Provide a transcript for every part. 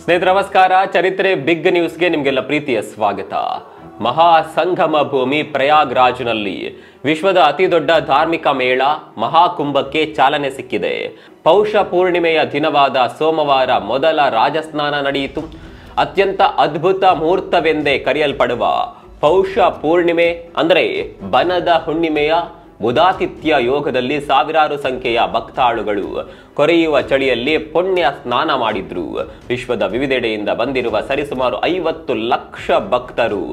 ಸ್ನೇಹಿತರೆ ನಮಸ್ಕಾರ. ಚರಿತ್ರೆ ಬಿಗ್ ನ್ಯೂಸ್ಗೆ ನಿಮಗೆಲ್ಲ ಪ್ರೀತಿಯ ಸ್ವಾಗತ. ಮಹಾ ಸಂಗಮ ಭೂಮಿ ಪ್ರಯಾಗ್ರಾಜ್ನಲ್ಲಿ ವಿಶ್ವದ ಅತಿ ದೊಡ್ಡ ಧಾರ್ಮಿಕ ಮೇಳ ಮಹಾಕುಂಭಕ್ಕೆ ಚಾಲನೆ ಸಿಕ್ಕಿದೆ. ಪೌಷ ಪೂರ್ಣಿಮೆಯ ದಿನವಾದ ಸೋಮವಾರ ಮೊದಲ ರಾಜಸ್ನಾನ ನಡೆಯಿತು. ಅತ್ಯಂತ ಅದ್ಭುತ ಮುಹೂರ್ತವೆಂದೇ ಕರೆಯಲ್ಪಡುವ ಪೌಷ ಪೂರ್ಣಿಮೆ ಅಂದರೆ ಬನದ ಹುಣ್ಣಿಮೆಯ ಬುಧಾತಿಥ್ಯ ಯೋಗದಲ್ಲಿ ಸಾವಿರಾರು ಸಂಖ್ಯೆಯ ಭಕ್ತಾಳುಗಳು ಕೊರೆಯುವ ಚಳಿಯಲ್ಲಿ ಪುಣ್ಯ ಸ್ನಾನ ಮಾಡಿದ್ರು. ವಿಶ್ವದ ವಿವಿಧೆಡೆಯಿಂದ ಬಂದಿರುವ ಸರಿಸುಮಾರು 50 ಲಕ್ಷ ಭಕ್ತರು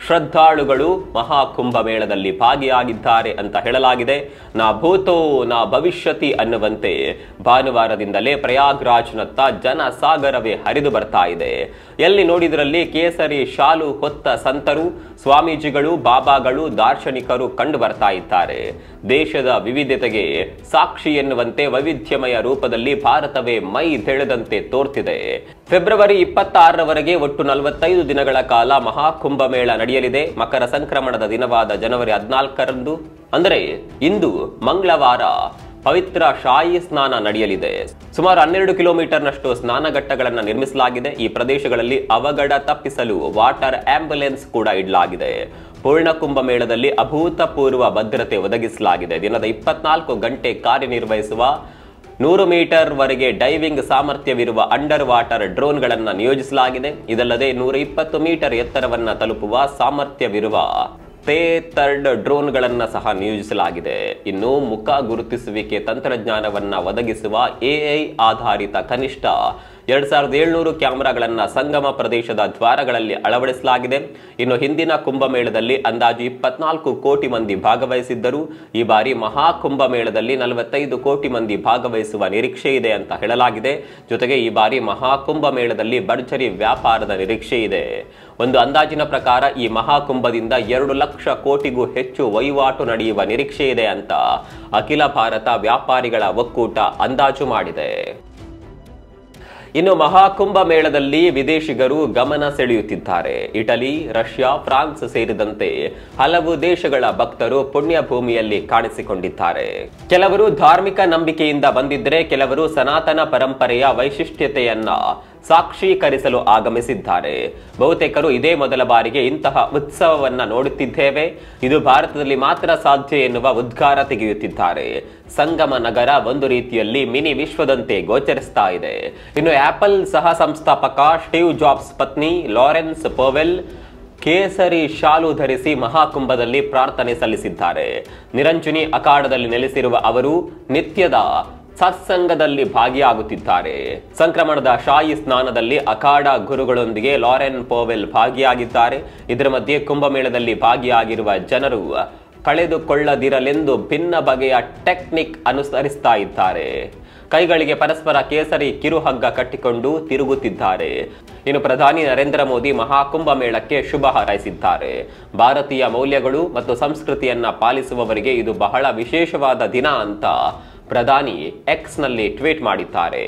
ಶ್ರದ್ಧಾಳುಗಳು ಮಹಾಕುಂಭ ಮೇಳದಲ್ಲಿ ಭಾಗಿಯಾಗಿದ್ದಾರೆ ಅಂತ ಹೇಳಲಾಗಿದೆ. ನಾ ಭೂತೋ ನಾ ಭವಿಷ್ಯತಿ ಅನ್ನುವಂತೆ ಭಾನುವಾರದಿಂದಲೇ ಪ್ರಯಾಗ್ರಾಜ್ನತ್ತ ಜನ ಸಾಗರವೇ ಹರಿದು ಬರ್ತಾ ಇದೆ. ಎಲ್ಲಿ ನೋಡಿದ್ರಲ್ಲಿ ಕೇಸರಿ ಶಾಲು ಹೊತ್ತ ಸಂತರು, ಸ್ವಾಮೀಜಿಗಳು, ಬಾಬಾಗಳು, ದಾರ್ಶನಿಕರು ಕಂಡು ಬರ್ತಾ ಇದ್ದಾರೆ. ದೇಶದ ವಿವಿಧತೆಗೆ ಸಾಕ್ಷಿ ಎನ್ನುವಂತೆ ವೈವಿಧ್ಯಮಯ ರೂಪದಲ್ಲಿ ಭಾರತವೇ ಮೈ ತೆಳೆದಂತೆ ತೋರ್ತಿದೆ. ಫೆಬ್ರವರಿ 26ರವರೆಗೆ ಒಟ್ಟು 45 ದಿನಗಳ ಕಾಲ ಮಹಾಕುಂಭ ಮೇಳ ನಡೆಯಲಿದೆ. ಮಕರ ಸಂಕ್ರಮಣದ ದಿನವಾದ ಜನವರಿ 14ರಂದು ಅಂದರೆ ಇಂದು ಮಂಗಳವಾರ ಪವಿತ್ರ ಶಾಹಿ ಸ್ನಾನ ನಡೆಯಲಿದೆ. ಸುಮಾರು 12 ಕಿಲೋಮೀಟರ್ನಷ್ಟು ಸ್ನಾನಘಟ್ಟಗಳನ್ನು ನಿರ್ಮಿಸಲಾಗಿದೆ. ಈ ಪ್ರದೇಶಗಳಲ್ಲಿ ಅವಘಡ ತಪ್ಪಿಸಲು ವಾಟರ್ ಆಂಬ್ಯುಲೆನ್ಸ್ ಕೂಡ ಇಡಲಾಗಿದೆ. ಪೂರ್ಣ ಕುಂಭ ಮೇಳದಲ್ಲಿ ಅಭೂತಪೂರ್ವ ಭದ್ರತೆ ಒದಗಿಸಲಾಗಿದೆ. ದಿನದ 24 ಗಂಟೆ ಕಾರ್ಯನಿರ್ವಹಿಸುವ 100 ಮೀಟರ್ ವರೆಗೆ ಡೈವಿಂಗ್ ಸಾಮರ್ಥ್ಯವಿರುವ ಅಂಡರ್ ವಾಟರ್ ಡ್ರೋನ್ಗಳನ್ನು ನಿಯೋಜಿಸಲಾಗಿದೆ. ಇದಲ್ಲದೆ 120 ಮೀಟರ್ ಎತ್ತರವನ್ನ ತಲುಪುವ ಸಾಮರ್ಥ್ಯವಿರುವ ಥರ್ಡ್ ಡ್ರೋನ್ಗಳನ್ನು ಸಹ ನಿಯೋಜಿಸಲಾಗಿದೆ. ಇನ್ನು ಮುಖ ಗುರುತಿಸುವಿಕೆ ತಂತ್ರಜ್ಞಾನವನ್ನ ಒದಗಿಸುವ AI ಆಧಾರಿತ ಕನಿಷ್ಠ 2700 ಕ್ಯಾಮೆರಾಗಳನ್ನು ಸಂಗಮ ಪ್ರದೇಶದ ದ್ವಾರಗಳಲ್ಲಿ ಅಳವಡಿಸಲಾಗಿದೆ. ಇನ್ನು ಹಿಂದಿನ ಕುಂಭಮೇಳದಲ್ಲಿ ಅಂದಾಜು 24 ಕೋಟಿ ಮಂದಿ ಭಾಗವಹಿಸಿದ್ದರು. ಈ ಬಾರಿ ಮಹಾಕುಂಭ ಮೇಳದಲ್ಲಿ 45 ಕೋಟಿ ಮಂದಿ ಭಾಗವಹಿಸುವ ನಿರೀಕ್ಷೆ ಇದೆ ಅಂತ ಹೇಳಲಾಗಿದೆ. ಜೊತೆಗೆ ಈ ಬಾರಿ ಮಹಾಕುಂಭ ಮೇಳದಲ್ಲಿ ಭರ್ಜರಿ ವ್ಯಾಪಾರದ ನಿರೀಕ್ಷೆ ಇದೆ. ಒಂದು ಅಂದಾಜಿನ ಪ್ರಕಾರ ಈ ಮಹಾಕುಂಭದಿಂದ 2 ಲಕ್ಷ ಕೋಟಿಗೂ ಹೆಚ್ಚು ವಹಿವಾಟು ನಡೆಯುವ ನಿರೀಕ್ಷೆ ಇದೆ ಅಂತ ಅಖಿಲ ಭಾರತ ವ್ಯಾಪಾರಿಗಳ ಒಕ್ಕೂಟ ಅಂದಾಜು ಮಾಡಿದೆ. ಇನ್ನು ಮಹಾಕುಂಭ ಮೇಳದಲ್ಲಿ ವಿದೇಶಿಗರು ಗಮನ ಸೆಳೆಯುತ್ತಿದ್ದಾರೆ. ಇಟಲಿ, ರಷ್ಯಾ, ಫ್ರಾನ್ಸ್ ಸೇರಿದಂತೆ ಹಲವು ದೇಶಗಳ ಭಕ್ತರು ಪುಣ್ಯ ಭೂಮಿಯಲ್ಲಿ ಕಾಣಿಸಿಕೊಂಡಿದ್ದಾರೆ. ಕೆಲವರು ಧಾರ್ಮಿಕ ನಂಬಿಕೆಯಿಂದ ಬಂದಿದ್ದರೆ, ಕೆಲವರು ಸನಾತನ ಪರಂಪರೆಯ ವೈಶಿಷ್ಟ್ಯತೆಯನ್ನ ಸಾಕ್ಷೀಕರಿಸಲು ಆಗಮಿಸಿದ್ದಾರೆ. ಬಹುತೇಕರು ಇದೇ ಮೊದಲ ಬಾರಿಗೆ ಇಂತಹ ಉತ್ಸವವನ್ನ ನೋಡುತ್ತಿದ್ದೇವೆ, ಇದು ಭಾರತದಲ್ಲಿ ಮಾತ್ರ ಸಾಧ್ಯ ಎನ್ನುವ ಉದ್ಗಾರ ತೆಗೆಯುತ್ತಿದ್ದಾರೆ. ಸಂಗಮ ನಗರ ಒಂದು ರೀತಿಯಲ್ಲಿ ಮಿನಿ ವಿಶ್ವದಂತೆ ಗೋಚರಿಸ್ತಾ ಇದೆ. ಇನ್ನು ಆಪಲ್ ಸಹ ಸಂಸ್ಥಾಪಕ ಸ್ಟೀವ್ ಜಾಬ್ಸ್ ಪತ್ನಿ ಲಾರೆನ್ಸ್ ಪೋವೆಲ್ ಕೇಸರಿ ಶಾಲು ಧರಿಸಿ ಮಹಾಕುಂಭದಲ್ಲಿ ಪ್ರಾರ್ಥನೆ ಸಲ್ಲಿಸಿದ್ದಾರೆ. ನಿರಂಜನಿ ಅಖಾಡದಲ್ಲಿ ನೆಲೆಸಿರುವ ಅವರು ನಿತ್ಯದ ಸತ್ಸಂಗದಲ್ಲಿ ಭಾಗಿಯಾಗುತ್ತಿದ್ದಾರೆ. ಸಂಕ್ರಮಣದ ಶಾಹಿ ಸ್ನಾನದಲ್ಲಿ ಅಖಾಡ ಗುರುಗಳೊಂದಿಗೆ ಲಾರೆನ್ ಪೋವೆಲ್ ಭಾಗಿಯಾಗಿದ್ದಾರೆ. ಇದರ ಮಧ್ಯೆ ಕುಂಭಮೇಳದಲ್ಲಿ ಭಾಗಿಯಾಗಿರುವ ಜನರು ಕಳೆದುಕೊಳ್ಳದಿರಲೆಂದು ಭಿನ್ನ ಬಗೆಯ ಟೆಕ್ನಿಕ್ ಅನುಸರಿಸ್ತಾ ಇದ್ದಾರೆ. ಕೈಗಳಿಗೆ ಪರಸ್ಪರ ಕೇಸರಿ ಕಿರುಹಗ್ಗ ಕಟ್ಟಿಕೊಂಡು ತಿರುಗುತ್ತಿದ್ದಾರೆ. ಇನ್ನು ಪ್ರಧಾನಿ ನರೇಂದ್ರ ಮೋದಿ ಮಹಾಕುಂಭ ಮೇಳಕ್ಕೆ ಶುಭ ಹಾರೈಸಿದ್ದಾರೆ. ಭಾರತೀಯ ಮೌಲ್ಯಗಳು ಮತ್ತು ಸಂಸ್ಕೃತಿಯನ್ನ ಪಾಲಿಸುವವರಿಗೆ ಇದು ಬಹಳ ವಿಶೇಷವಾದ ದಿನ ಅಂತ ಪ್ರಧಾನಿ ಎಕ್ಸ್ನಲ್ಲಿ ಟ್ವೀಟ್ ಮಾಡಿದ್ದಾರೆ.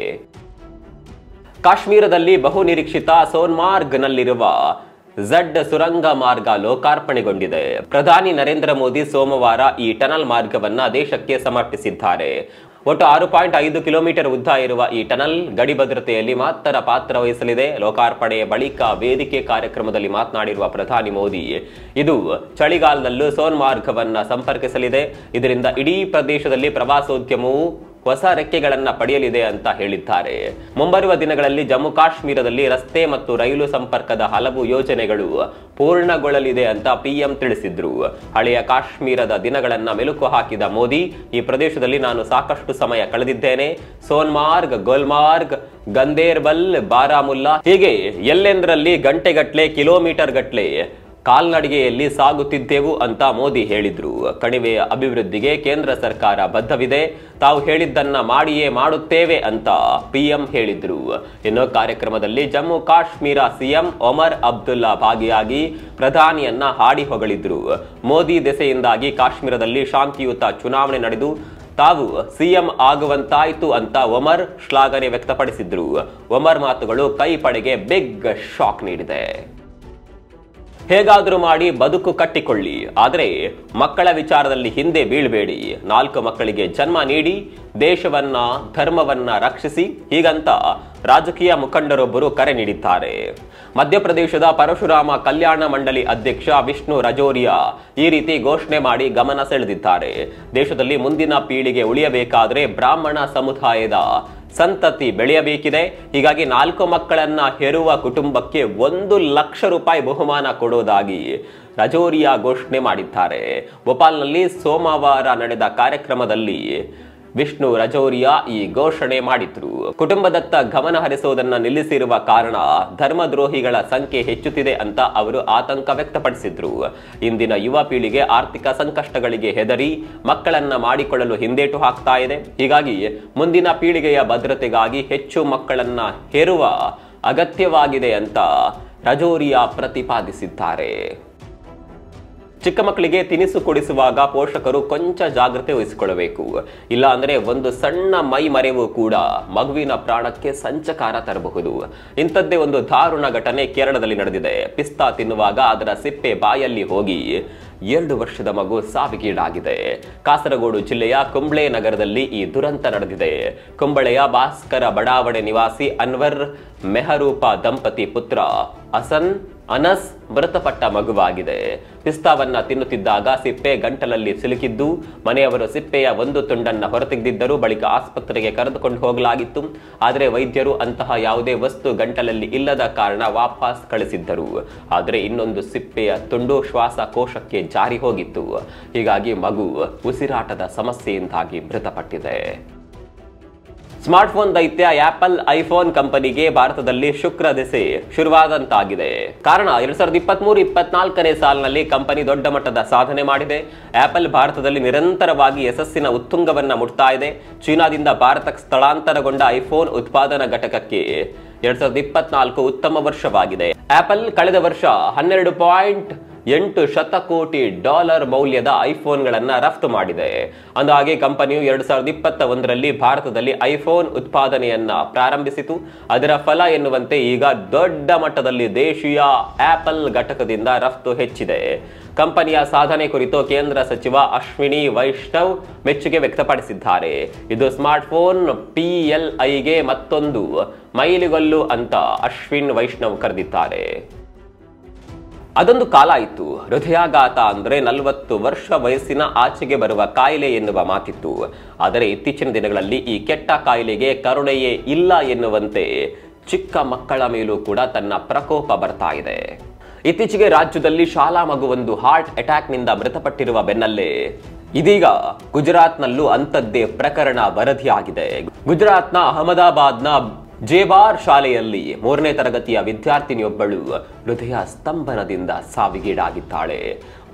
ಕಾಶ್ಮೀರದಲ್ಲಿ ಬಹು ನಿರೀಕ್ಷಿತ ಸೋನ್ಮಾರ್ಗ್ನಲ್ಲಿರುವ ಝಡ್ ಸುರಂಗ ಮಾರ್ಗ ಲೋಕಾರ್ಪಣೆಗೊಂಡಿದೆ. ಪ್ರಧಾನಿ ನರೇಂದ್ರ ಮೋದಿ ಸೋಮವಾರ ಈ ಟನಲ್ ಮಾರ್ಗವನ್ನ ದೇಶಕ್ಕೆ ಸಮರ್ಪಿಸಿದ್ದಾರೆ. ಒಟ್ಟು 6.5 ಕಿಲೋಮೀಟರ್ ಉದ್ದ ಇರುವ ಈ ಟನಲ್ ಗಡಿ ಭದ್ರತೆಯಲ್ಲಿ ಮಹತ್ತರ ಪಾತ್ರ ವಹಿಸಲಿದೆ. ಲೋಕಾರ್ಪಣೆಯ ಬಳಿಕ ವೇದಿಕೆ ಕಾರ್ಯಕ್ರಮದಲ್ಲಿ ಮಾತನಾಡಿರುವ ಪ್ರಧಾನಿ ಮೋದಿ, ಇದು ಚಳಿಗಾಲದಲ್ಲೂ ಸೋನ್ಮಾರ್ಗವನ್ನ ಸಂಪರ್ಕಿಸಲಿದೆ. ಇದರಿಂದ ಇಡೀ ಪ್ರದೇಶದಲ್ಲಿ ಪ್ರವಾಸೋದ್ಯಮವು ಹೊಸ ರೆಕ್ಕೆಗಳನ್ನ ಪಡೆಯಲಿದೆ ಅಂತ ಹೇಳಿದ್ದಾರೆ. ಮುಂಬರುವ ದಿನಗಳಲ್ಲಿ ಜಮ್ಮು ಕಾಶ್ಮೀರದಲ್ಲಿ ರಸ್ತೆ ಮತ್ತು ರೈಲು ಸಂಪರ್ಕದ ಹಲವು ಯೋಜನೆಗಳು ಪೂರ್ಣಗೊಳ್ಳಲಿದೆ ಅಂತ PM ತಿಳಿಸಿದ್ರು. ಹಳೆಯ ಕಾಶ್ಮೀರದ ದಿನಗಳನ್ನ ಮೆಲುಕು ಹಾಕಿದ ಮೋದಿ, ಈ ಪ್ರದೇಶದಲ್ಲಿ ನಾನು ಸಾಕಷ್ಟು ಸಮಯ ಕಳೆದಿದ್ದೇನೆ. ಸೋನ್ಮಾರ್ಗ್, ಗುಲ್ಮಾರ್ಗ್, ಗಂದೇರ್ಬಲ್, ಬಾರಾಮುಲ್ಲಾ ಹೀಗೆ ಎಲ್ಲೆಂದರಲ್ಲಿ ಗಂಟೆಗಟ್ಲೆ, ಕಿಲೋಮೀಟರ್ ಗಟ್ಲೆ ಕಾಲ್ನಡಿಗೆಯಲ್ಲಿ ಸಾಗುತ್ತಿದ್ದೆವು ಅಂತ ಮೋದಿ ಹೇಳಿದ್ರು. ಕಣಿವೆಯ ಅಭಿವೃದ್ಧಿಗೆ ಕೇಂದ್ರ ಸರ್ಕಾರ ಬದ್ಧವಿದೆ, ತಾವು ಹೇಳಿದ್ದನ್ನ ಮಾಡಿಯೇ ಮಾಡುತ್ತೇವೆ ಅಂತ PM ಹೇಳಿದ್ರು. ಇನ್ನು ಕಾರ್ಯಕ್ರಮದಲ್ಲಿ ಜಮ್ಮು ಕಾಶ್ಮೀರ CM ಒಮರ್ ಅಬ್ದುಲ್ಲಾ ಭಾಗಿಯಾಗಿ ಪ್ರಧಾನಿಯನ್ನ ಹಾಡಿ ಹೊಗಳಿದ್ರು. ಮೋದಿ ದೆಸೆಯಿಂದಾಗಿ ಕಾಶ್ಮೀರದಲ್ಲಿ ಶಾಂತಿಯುತ ಚುನಾವಣೆ ನಡೆದು ತಾವು CM ಆಗುವಂತಾಯ್ತು ಅಂತ ಒಮರ್ ಶ್ಲಾಘನೆ ವ್ಯಕ್ತಪಡಿಸಿದ್ರು. ಒಮರ್ ಮಾತುಗಳು ಕೈ ಪಡೆಗೆ ಬಿಗ್ ಶಾಕ್ ನೀಡಿದೆ. ಹೇಗಾದರೂ ಮಾಡಿ ಬದುಕು ಕಟ್ಟಿಕೊಳ್ಳಿ, ಆದರೆ ಮಕ್ಕಳ ವಿಚಾರದಲ್ಲಿ ಹಿಂದೆ ಬೀಳಬೇಡಿ. 4 ಮಕ್ಕಳಿಗೆ ಜನ್ಮ ನೀಡಿ ದೇಶವನ್ನ ಧರ್ಮವನ್ನ ರಕ್ಷಿಸಿ, ಹೀಗಂತ ರಾಜಕೀಯ ಮುಖಂಡರೊಬ್ಬರು ಕರೆ ನೀಡಿದ್ದಾರೆ. ಮಧ್ಯಪ್ರದೇಶದ ಪರಶುರಾಮ ಕಲ್ಯಾಣ ಮಂಡಳಿ ಅಧ್ಯಕ್ಷ ವಿಷ್ಣು ರಜೋರಿಯಾ ಈ ರೀತಿ ಘೋಷಣೆ ಮಾಡಿ ಗಮನ ಸೆಳೆದಿದ್ದಾರೆ. ದೇಶದಲ್ಲಿ ಮುಂದಿನ ಪೀಳಿಗೆ ಉಳಿಯಬೇಕಾದ್ರೆ ಬ್ರಾಹ್ಮಣ ಸಮುದಾಯದ ಸಂತತಿ ಬೆಳೆಯಬೇಕಿದೆ. ಹೀಗಾಗಿ 4 ಮಕ್ಕಳನ್ನ ಹೆರುವ ಕುಟುಂಬಕ್ಕೆ 1 ಲಕ್ಷ ರೂಪಾಯಿ ಬಹುಮಾನ ಕೊಡುವುದಾಗಿ ರಜೋರಿಯಾ ಘೋಷಣೆ ಮಾಡಿದ್ದಾರೆ. ಭೋಪಾಲ್ನಲ್ಲಿ ಸೋಮವಾರ ನಡೆದ ಕಾರ್ಯಕ್ರಮದಲ್ಲಿ ವಿಷ್ಣು ರಜೋರಿಯಾ ಈ ಘೋಷಣೆ ಮಾಡಿದ್ರು. ಕುಟುಂಬದತ್ತ ಗಮನ ಹರಿಸುವುದನ್ನು ನಿಲ್ಲಿಸಿರುವ ಕಾರಣ ಧರ್ಮದ್ರೋಹಿಗಳ ಸಂಖ್ಯೆ ಹೆಚ್ಚುತ್ತಿದೆ ಅಂತ ಅವರು ಆತಂಕ ವ್ಯಕ್ತಪಡಿಸಿದ್ರು. ಇಂದಿನ ಯುವ ಪೀಳಿಗೆ ಆರ್ಥಿಕ ಸಂಕಷ್ಟಗಳಿಗೆ ಹೆದರಿ ಮಕ್ಕಳನ್ನ ಮಾಡಿಕೊಳ್ಳಲು ಹಿಂದೇಟು ಹಾಕ್ತಾ ಇದೆ. ಹೀಗಾಗಿ ಮುಂದಿನ ಪೀಳಿಗೆಯ ಭದ್ರತೆಗಾಗಿ ಹೆಚ್ಚು ಮಕ್ಕಳನ್ನ ಹೆರುವ ಅಗತ್ಯವಾಗಿದೆ ಅಂತ ರಜೋರಿಯಾ ಪ್ರತಿಪಾದಿಸಿದ್ದಾರೆ. ಚಿಕ್ಕ ಮಕ್ಕಳಿಗೆ ತಿನಿಸು ಕೊಡಿಸುವಾಗ ಪೋಷಕರು ಕೊಂಚ ಜಾಗೃತೆ ವಹಿಸಿಕೊಳ್ಳಬೇಕು. ಇಲ್ಲ ಅಂದ್ರೆ ಒಂದು ಸಣ್ಣ ಮೈ ಮರೆವು ಕೂಡ ಮಗುವಿನ ಪ್ರಾಣಕ್ಕೆ ಸಂಚಕಾರ ತರಬಹುದು. ಇಂಥದ್ದೇ ಒಂದು ದಾರುಣ ಘಟನೆ ಕೇರಳದಲ್ಲಿ ನಡೆದಿದೆ. ಪಿಸ್ತಾ ತಿನ್ನುವಾಗ ಅದರ ಸಿಪ್ಪೆ ಬಾಯಲ್ಲಿ ಹೋಗಿ 2 ವರ್ಷದ ಮಗು ಸಾವಿಗೀಡಾಗಿದೆ. ಕಾಸರಗೋಡು ಜಿಲ್ಲೆಯ ಕುಂಬ್ಳೆ ನಗರದಲ್ಲಿ ಈ ದುರಂತ ನಡೆದಿದೆ. ಕುಂಬಳೆಯ ಭಾಸ್ಕರ ಬಡಾವಣೆ ನಿವಾಸಿ ಅನ್ವರ್ ಮೆಹರೂಪ ದಂಪತಿ ಪುತ್ರ ಅನಸ್ ಮೃತಪಟ್ಟ ಮಗುವಾಗಿದೆ. ಪಿಸ್ತಾವನ್ನ ತಿನ್ನುತ್ತಿದ್ದಾಗ ಸಿಪ್ಪೆ ಗಂಟಲಲ್ಲಿ ಸಿಲುಕಿದ್ದು ಮನೆಯವರು ಸಿಪ್ಪೆಯ ಒಂದು ತುಂಡನ್ನ ಹೊರತೆಗೆದಿದ್ದರು. ಬಳಿಕ ಆಸ್ಪತ್ರೆಗೆ ಕರೆದುಕೊಂಡು ಹೋಗಲಾಗಿತ್ತು. ಆದರೆ ವೈದ್ಯರು ಅಂತಹ ಯಾವುದೇ ವಸ್ತು ಗಂಟಲಲ್ಲಿ ಇಲ್ಲದ ಕಾರಣ ವಾಪಸ್ ಕಳಿಸಿದ್ದರು. ಆದರೆ ಇನ್ನೊಂದು ಸಿಪ್ಪೆಯ ತುಂಡು ಶ್ವಾಸಕೋಶಕ್ಕೆ ಜಾರಿ ಹೋಗಿತ್ತು. ಹೀಗಾಗಿ ಮಗು ಉಸಿರಾಟದ ಸಮಸ್ಯೆಯಿಂದಾಗಿ ಮೃತಪಟ್ಟಿದೆ. ಸ್ಮಾರ್ಟ್ಫೋನ್ ದೈತ್ಯ ಆಪಲ್ ಐಫೋನ್ ಕಂಪನಿಗೆ ಭಾರತದಲ್ಲಿ ಶುಕ್ರ ದೆಸೆ ಶುರುವಾದಂತಾಗಿದೆ. ಕಾರಣ 2023-24ನೇ ಸಾಲಿನಲ್ಲಿ ಕಂಪನಿ ದೊಡ್ಡ ಮಟ್ಟದ ಸಾಧನೆ ಮಾಡಿದೆ. ಆಪಲ್ ಭಾರತದಲ್ಲಿ ನಿರಂತರವಾಗಿ ಯಶಸ್ಸಿನ ಉತ್ತುಂಗವನ್ನ ಮುಟ್ತಾ ಇದೆ. ಚೀನಾದಿಂದ ಭಾರತಕ್ಕೆ ಸ್ಥಳಾಂತರಗೊಂಡ ಐಫೋನ್ ಉತ್ಪಾದನಾ ಘಟಕಕ್ಕೆ 2024 ಉತ್ತಮ ವರ್ಷವಾಗಿದೆ. ಆಪಲ್ ಕಳೆದ ವರ್ಷ $12.8 ಶತಕೋಟಿ ಮೌಲ್ಯದ ಐಫೋನ್ಗಳನ್ನ ರಫ್ತು ಮಾಡಿದೆ. ಅಂದಹಾಗೆ ಕಂಪನಿಯು 2021ರಲ್ಲಿ ಭಾರತದಲ್ಲಿ ಐಫೋನ್ ಉತ್ಪಾದನೆಯನ್ನ ಪ್ರಾರಂಭಿಸಿತು. ಅದರ ಫಲ ಎನ್ನುವಂತೆ ಈಗ ದೊಡ್ಡ ಮಟ್ಟದಲ್ಲಿ ದೇಶೀಯ ಆಪಲ್ ಘಟಕದಿಂದ ರಫ್ತು ಹೆಚ್ಚಿದೆ. ಕಂಪನಿಯ ಸಾಧನೆ ಕುರಿತು ಕೇಂದ್ರ ಸಚಿವ ಅಶ್ವಿನಿ ವೈಷ್ಣವ್ ಮೆಚ್ಚುಗೆ ವ್ಯಕ್ತಪಡಿಸಿದ್ದಾರೆ. ಇದು ಸ್ಮಾರ್ಟ್ಫೋನ್ PLIಗೆ ಮತ್ತೊಂದು ಮೈಲಿಗಲ್ಲು ಅಂತ ಅಶ್ವಿನ್ ವೈಷ್ಣವ್ ಕರೆದಿದ್ದಾರೆ. ಅದೊಂದು ಕಾಲ ಇತ್ತು. ಹೃದಯಾಘಾತ ಅಂದ್ರೆ 40 ವರ್ಷ ವಯಸ್ಸಿನ ಆಚೆಗೆ ಬರುವ ಕಾಯಿಲೆ ಎನ್ನುವ ಮಾತಿತ್ತು. ಆದರೆ ಇತ್ತೀಚಿನ ದಿನಗಳಲ್ಲಿ ಈ ಕೆಟ್ಟ ಕಾಯಿಲೆಗೆ ಕರುಣೆಯೇ ಇಲ್ಲ ಎನ್ನುವಂತೆ ಚಿಕ್ಕ ಮಕ್ಕಳ ಮೇಲೂ ಕೂಡ ತನ್ನ ಪ್ರಕೋಪ ಬರ್ತಾ ಇದೆ. ಇತ್ತೀಚೆಗೆ ರಾಜ್ಯದಲ್ಲಿ ಶಾಲಾ ಮಗುವೊಂದು ಹಾರ್ಟ್ ಅಟ್ಯಾಕ್ನಿಂದ ಮೃತಪಟ್ಟಿರುವ ಬೆನ್ನಲ್ಲೇ ಇದೀಗ ಗುಜರಾತ್ನಲ್ಲೂ ಅಂಥದ್ದೇ ಪ್ರಕರಣ ವರದಿಯಾಗಿದೆ. ಗುಜರಾತ್ನ ಅಹಮದಾಬಾದ್ನ ಜೇಬಾರ್ ಶಾಲೆಯಲ್ಲಿ 3ನೇ ತರಗತಿಯ ವಿದ್ಯಾರ್ಥಿನಿಯೊಬ್ಬಳು ಹೃದಯ ಸ್ತಂಭನದಿಂದ ಸಾವಿಗೀಡಾಗಿದ್ದಾಳೆ.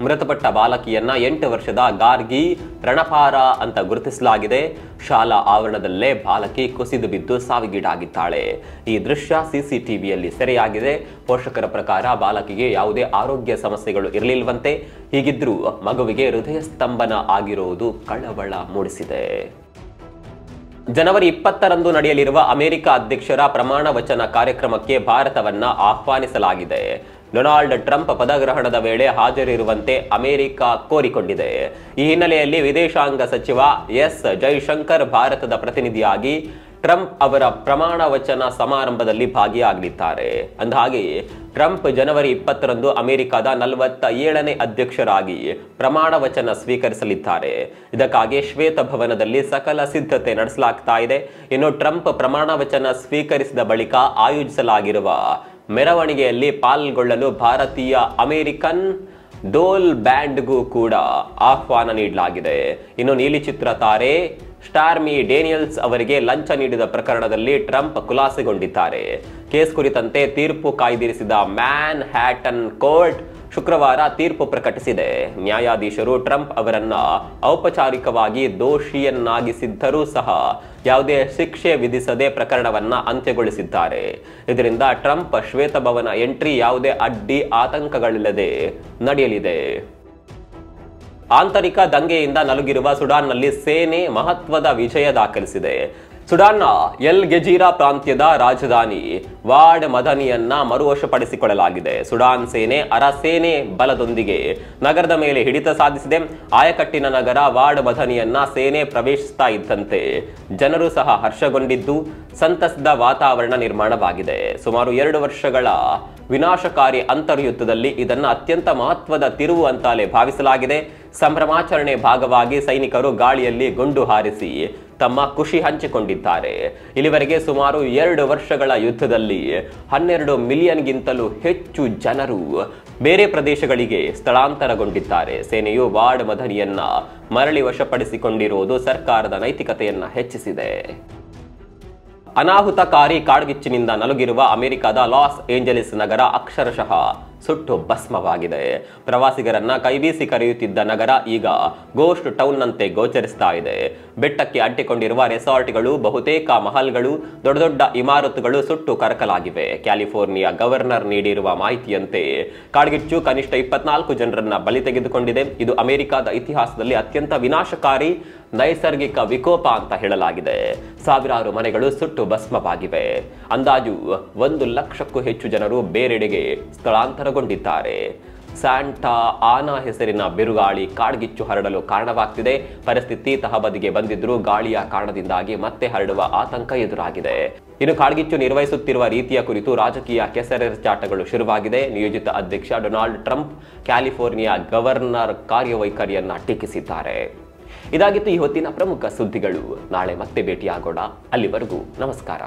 ಮೃತಪಟ್ಟ ಬಾಲಕಿಯನ್ನ 8 ವರ್ಷದ ಗಾರ್ಗಿ ರಣಪಾರ ಅಂತ ಗುರುತಿಸಲಾಗಿದೆ. ಶಾಲಾ ಆವರಣದಲ್ಲೇ ಬಾಲಕಿ ಕುಸಿದು ಬಿದ್ದು ಸಾವಿಗೀಡಾಗಿದ್ದಾಳೆ. ಈ ದೃಶ್ಯ CCTVಯಲ್ಲಿ ಸೆರೆಯಾಗಿದೆ. ಪೋಷಕರ ಪ್ರಕಾರ ಬಾಲಕಿಗೆ ಯಾವುದೇ ಆರೋಗ್ಯ ಸಮಸ್ಯೆಗಳು ಇರಲಿಲ್ವಂತೆ. ಹೀಗಿದ್ರೂ ಮಗುವಿಗೆ ಹೃದಯ ಸ್ತಂಭನ ಆಗಿರುವುದು ಕಳವಳ ಮೂಡಿಸಿದೆ. ಜನವರಿ 20ರಂದು ನಡೆಯಲಿರುವ ಅಮೆರಿಕ ಅಧ್ಯಕ್ಷರ ಪ್ರಮಾಣ ವಚನ ಕಾರ್ಯಕ್ರಮಕ್ಕೆ ಭಾರತವನ್ನ ಆಹ್ವಾನಿಸಲಾಗಿದೆ. ಡೊನಾಲ್ಡ್ ಟ್ರಂಪ್ ಪದಗ್ರಹಣದ ವೇಳೆ ಹಾಜರಿರುವಂತೆ ಅಮೆರಿಕ ಕೋರಿಕೊಂಡಿದೆ. ಈ ಹಿನ್ನೆಲೆಯಲ್ಲಿ ವಿದೇಶಾಂಗ ಸಚಿವ ಎಸ್ ಜೈಶಂಕರ್ ಭಾರತದ ಪ್ರತಿನಿಧಿಯಾಗಿ ಟ್ರಂಪ್ ಅವರ ಪ್ರಮಾಣ ವಚನ ಸಮಾರಂಭದಲ್ಲಿ ಭಾಗಿಯಾಗಲಿದ್ದಾರೆ. ಅಂದಹಾಗೆ ಟ್ರಂಪ್ ಜನವರಿ 20ರಂದು ಅಮೆರಿಕದ 47ನೇ ಅಧ್ಯಕ್ಷರಾಗಿ ಪ್ರಮಾಣ ವಚನ ಸ್ವೀಕರಿಸಲಿದ್ದಾರೆ. ಇದಕ್ಕಾಗಿ ಶ್ವೇತಭವನದಲ್ಲಿ ಸಕಲ ಸಿದ್ಧತೆ ನಡೆಸಲಾಗ್ತಾ ಇದೆ. ಇನ್ನು ಟ್ರಂಪ್ ಪ್ರಮಾಣ ವಚನ ಸ್ವೀಕರಿಸಿದ ಬಳಿಕ ಆಯೋಜಿಸಲಾಗಿರುವ ಮೆರವಣಿಗೆಯಲ್ಲಿ ಪಾಲ್ಗೊಳ್ಳಲು ಭಾರತೀಯ ಅಮೆರಿಕನ್ ಡೋಲ್ ಬ್ಯಾಂಡ್ಗೂ ಕೂಡ ಆಹ್ವಾನ ನೀಡಲಾಗಿದೆ. ಇನ್ನು ನೀಲಿ ಚಿತ್ರ ತಾರೆ ಸ್ಟಾರ್ಮಿ ಡೇನಿಯಲ್ಸ್ ಅವರಿಗೆ ಲಂಚ ನೀಡಿದ ಪ್ರಕರಣದಲ್ಲಿ ಟ್ರಂಪ್ ಖುಲಾಸೆಗೊಂಡಿದ್ದಾರೆ. ಕೇಸ್ ಕುರಿತಂತೆ ತೀರ್ಪು ಕಾಯ್ದಿರಿಸಿದ ಮ್ಯಾನ್ ಹ್ಯಾಟನ್ ಕೋರ್ಟ್ ಶುಕ್ರವಾರ ತೀರ್ಪು ಪ್ರಕಟಿಸಿದೆ. ನ್ಯಾಯಾಧೀಶರು ಟ್ರಂಪ್ ಅವರನ್ನ ಔಪಚಾರಿಕವಾಗಿ ದೋಷಿಯನ್ನಾಗಿಸಿದ್ದರೂ ಸಹ ಯಾವುದೇ ಶಿಕ್ಷೆ ವಿಧಿಸದೆ ಪ್ರಕರಣವನ್ನ ಅಂತ್ಯಗೊಳಿಸಿದ್ದಾರೆ. ಇದರಿಂದ ಟ್ರಂಪ್ ಶ್ವೇತಭವನ ಎಂಟ್ರಿ ಯಾವುದೇ ಅಡ್ಡಿ ಆತಂಕಗಳಿಲ್ಲದೆ ನಡೆಯಲಿದೆ. ಆಂತರಿಕ ದಂಗೆಯಿಂದ ನಲುಗಿರುವ ಸುಡಾನ್ನಲ್ಲಿ ಸೇನೆ ಮಹತ್ವದ ವಿಜಯ ದಾಖಲಿಸಿದೆ. ಸುಡಾನ್ನ ಎಲ್ ಗೆಜೀರಾ ಪ್ರಾಂತ್ಯದ ರಾಜಧಾನಿ ವಾಡ್ ಮದನಿಯನ್ನ ಮರುವಶಪಡಿಸಿಕೊಳ್ಳಲಾಗಿದೆ. ಸುಡಾನ್ ಸೇನೆ ಅರಸೇನೆ ಬಲದೊಂದಿಗೆ ನಗರದ ಮೇಲೆ ಹಿಡಿತ ಸಾಧಿಸಿದೆ. ಆಯಕಟ್ಟಿನ ನಗರ ವಾಡ್ ಮದನಿಯನ್ನ ಸೇನೆ ಪ್ರವೇಶಿಸ್ತಾ ಇದ್ದಂತೆ ಜನರು ಸಹ ಹರ್ಷಗೊಂಡಿದ್ದು ಸಂತಸದ ವಾತಾವರಣ ನಿರ್ಮಾಣವಾಗಿದೆ. ಸುಮಾರು 2 ವರ್ಷಗಳ ವಿನಾಶಕಾರಿ ಅಂತರ್ಯುದ್ಧದಲ್ಲಿ ಇದನ್ನ ಅತ್ಯಂತ ಮಹತ್ವದ ತಿರುವು ಅಂತಲೇ ಭಾವಿಸಲಾಗಿದೆ. ಸಂಭ್ರಮಾಚರಣೆ ಭಾಗವಾಗಿ ಸೈನಿಕರು ಗಾಳಿಯಲ್ಲಿ ಗುಂಡು ಹಾರಿಸಿ ತಮ್ಮ ಖುಷಿ ಹಂಚಿಕೊಂಡಿದ್ದಾರೆ. ಇಲ್ಲಿವರೆಗೆ ಸುಮಾರು 2 ವರ್ಷಗಳ ಯುದ್ಧದಲ್ಲಿ 12 ಮಿಲಿಯನ್ಗಿಂತಲೂ ಹೆಚ್ಚು ಜನರು ಬೇರೆ ಪ್ರದೇಶಗಳಿಗೆ ಸ್ಥಳಾಂತರಗೊಂಡಿದ್ದಾರೆ. ಸೇನೆಯು ವಾಡ್ ಮದನಿಯನ್ನ ಮರಳಿ ವಶಪಡಿಸಿಕೊಂಡಿರುವುದು ಸರ್ಕಾರದ ನೈತಿಕತೆಯನ್ನ ಹೆಚ್ಚಿಸಿದೆ. ಅನಾಹುತಕಾರಿ ಕಾಡ್ಗಿಚ್ಚಿನಿಂದ ನಲುಗಿರುವ ಅಮೆರಿಕದ ಲಾಸ್ ಏಂಜಲೀಸ್ ನಗರ ಅಕ್ಷರಶಃ ಸುಟ್ಟು ಭಸ್ಮವಾಗಿದೆ. ಪ್ರವಾಸಿಗರನ್ನ ಕೈಬೀಸಿ ಕರೆಯುತ್ತಿದ್ದ ನಗರ ಈಗ ಗೋಸ್ಟ್ ಟೌನ್ ನಂತೆ ಗೋಚರಿಸ್ತಾ ಇದೆ. ಬೆಟ್ಟಕ್ಕೆ ಅಂಟಿಕೊಂಡಿರುವ ರೆಸಾರ್ಟ್ಗಳು, ಬಹುತೇಕ ಮಹಲ್ಗಳು, ದೊಡ್ಡ ದೊಡ್ಡ ಇಮಾರತುಗಳು ಸುಟ್ಟು ಕರಕಲಾಗಿವೆ. ಕ್ಯಾಲಿಫೋರ್ನಿಯಾ ಗವರ್ನರ್ ನೀಡಿರುವ ಮಾಹಿತಿಯಂತೆ ಕಾಡ್ಗಿಚ್ಚು ಕನಿಷ್ಠ 24 ಜನರನ್ನ ಬಲಿ ತೆಗೆದುಕೊಂಡಿದೆ. ಇದು ಅಮೆರಿಕದ ಇತಿಹಾಸದಲ್ಲಿ ಅತ್ಯಂತ ವಿನಾಶಕಾರಿ ನೈಸರ್ಗಿಕ ವಿಕೋಪ ಅಂತ ಹೇಳಲಾಗಿದೆ. ಸಾವಿರಾರು ಮನೆಗಳು ಸುಟ್ಟು ಭಸ್ಮವಾಗಿವೆ. ಅಂದಾಜು 1 ಲಕ್ಷಕ್ಕೂ ಹೆಚ್ಚು ಜನರು ಬೇರೆಡೆಗೆ ಸ್ಥಳಾಂತರಗೊಂಡಿದ್ದಾರೆ. ಸ್ಯಾಂಟಾ ಆನಾ ಹೆಸರಿನ ಬಿರುಗಾಳಿ ಕಾಡ್ಗಿಚ್ಚು ಹರಡಲು ಕಾರಣವಾಗ್ತಿದೆ. ಪರಿಸ್ಥಿತಿ ತಹಬದಿಗೆ ಬಂದಿದ್ರೂ ಗಾಳಿಯ ಕಾರಣದಿಂದಾಗಿ ಮತ್ತೆ ಹರಡುವ ಆತಂಕ ಎದುರಾಗಿದೆ. ಇನ್ನು ಕಾಡ್ಗಿಚ್ಚು ನಿರ್ವಹಿಸುತ್ತಿರುವ ರೀತಿಯ ಕುರಿತು ರಾಜಕೀಯ ಕೆಸರೆರಚಾಟಗಳು ಶುರುವಾಗಿದೆ. ನಿಯೋಜಿತ ಅಧ್ಯಕ್ಷ ಡೊನಾಲ್ಡ್ ಟ್ರಂಪ್ ಕ್ಯಾಲಿಫೋರ್ನಿಯಾ ಗವರ್ನರ್ ಕಾರ್ಯವೈಖರಿಯನ್ನ ಟೀಕಿಸಿದ್ದಾರೆ. ಇದಾಗಿತ್ತು ಈ ಹೊತ್ತಿನ ಪ್ರಮುಖ ಸುದ್ದಿಗಳು. ನಾಳೆ ಮತ್ತೆ ಭೇಟಿಯಾಗೋಣ. ಅಲ್ಲಿವರೆಗೂ ನಮಸ್ಕಾರ.